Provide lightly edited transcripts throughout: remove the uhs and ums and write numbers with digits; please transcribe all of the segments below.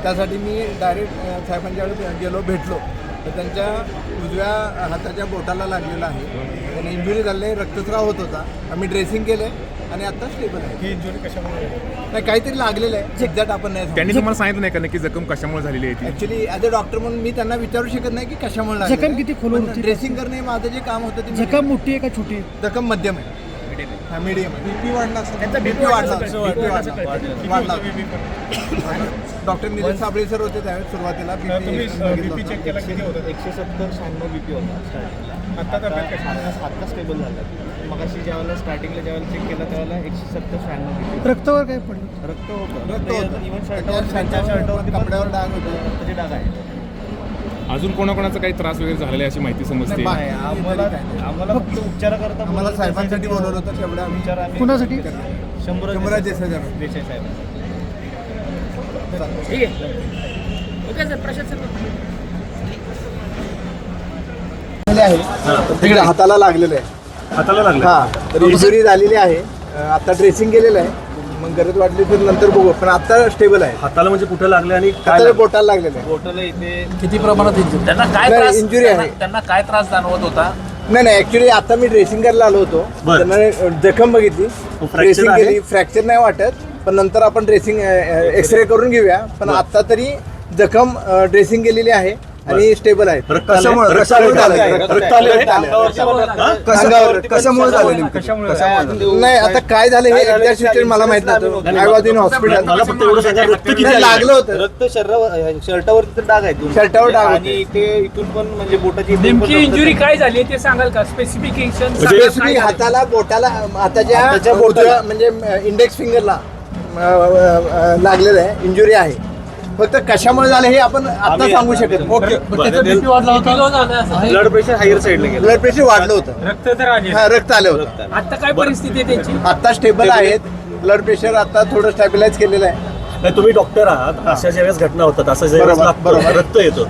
त्यासाठी मी डायरेक्ट साहेबांच्याकडे गेलो, भेटलो. तर त्यांच्या उजव्या हाताच्या बोटाला लागलेलं आहे. त्यांना इंजुरी झाली आहे, रक्तस्राव होत होता. आम्ही ड्रेसिंग केले आणि आता स्टेबल आहे. ही इंजुरी कशामुळे नाही, काहीतरी लागलेलं आहे, एक्झॅक्ट आपण नाही. त्यांनी तुम्हाला सांगितलं नाही का नक्की जखम कशामुळे झालेली आहे ती? ॲक्च्युली ॲज अ डॉक्टर म्हणून मी त्यांना विचारू शकत नाही की कशामुळे लागली. जखम किती खोलवर होती? ड्रेसिंग करणे माझं जे काम होतं ते जखम मोठी आहे का छोटी आहे? जखम मध्यम आहे. हां, मीडियम आहे. बीपी वाढला, बीपी वाढला. डॉक्टर निलेश साबळे सर होते त्यावेळेस सुरुवातीला. बीपी चेक केला किती होतं? 170 96 बीपी होता स्टार्टिंगला. आता तब्येत कशी आहे? आता स्टेबल झालं. मग अशी ज्यावेळेला स्टार्टिंगला ज्यावेळेला चेक केला त्यावेळेला 170 96 बीपी. रक्तावर काय पडलं? रक्त होतं. रक्त होतं. इव्हन शर्टावर शर्टावरती कपड्यावर डाग होते. रक्ताचे डाग आहे. अजून कोणाकोणाचा काही त्रास वगैरे झालेला आहे अशी माहिती समजते? नाही, आम्हाला फक्त उपचाराकरता आम्हाला साहेबांसाठी बोलवलं होतं, तेवढं आम्ही उपचार आम्ही कुणासाठी? शंभराज देसाई साहेब. ठीक आहे. Okay sir, Prashant sir. तिकडे हाताला लागलेलं आहे. हाताला लागलं? हां, तर इंजुरी झालेली आहे. आता ड्रेसिंग केलेलं आहे. मग गरज वाटली तर नंतर बघू, पण आता स्टेबल आहे. हाताला म्हणजे कुठं लागले आणि हाताला बोटाला लागलेलं आहे. बोटाला इथे किती प्रमाणात इंजुरी? त्यांना काय नाही, त्रास injury आहे. त्यांना काय त्रास जाणवत होता? नाही, ॲक्च्युली आता मी ड्रेसिंग करायला आलो होतो. बरं. त्यांना जखम बघितली, ड्रेसिंग आहे? केली. फ्रॅक्चर नाही वाटत, पण नंतर आपण ड्रेसिंग एक्सरे करून घेऊया. पण आता तरी जखम ड्रेसिंग केलेली आहे आणि स्टेबल आहे. कशामुळे रक्त आले नाही, आता काय झालं हे एक्झॅक्ट सिच्युएशन मला माहित नव्हतं. I was in hospital. मला फक्त एवढं सांगा, रक्त किती नाही, आलं? लागलं होतं. रक्त शर्टावरती तर डाग आहेत. शर्टावर डाग होते. आणि ते इथून पण म्हणजे बोटाची नेमकी इंजुरी काय झाली ते सांगाल का? स्पेसिफिकेशन स्पेसिफिक हाताला, बोटाला, हाताच्या उजव्या म्हणजे इंडेक्स फिंगरला लागलेलं आहे. इंजुरी आहे. फक्त कशामुळे झालं हे आपण आता सांगू शकत नाही. ओके. ब्लड प्रेशर हायर साईडला गेलं. ब्लड प्रेशर वाढलं होतं. रक्त तर आले. हा, रक्त आलं होतं. आता काय परिस्थिती आहे त्यांची? आता स्टेबल आहेत. ब्लड प्रेशर आता थोडं स्टॅबिलाइज केलेलं आहे. नाही, तुम्ही डॉक्टर आहात. अशा ज्यावेळेस घटना होतात, असं ज्यावेळेस बरोबर, लागतं, बरोबर. रक्त येतं,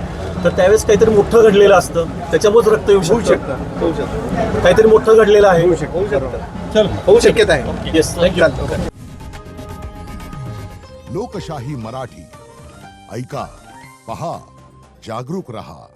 तर त्यावेळेस काहीतरी मोठं घडलेलं असतं, त्याच्यामुळेच रक्त येऊ शकतं. होऊ शकतं. काहीतरी मोठं घडलेलं आहे. होऊ शकतं. होऊ शक्यता आहे. Yes, thank you. चालतं. लोकशाही मराठी ऐका, पहा, जागरूक रहा.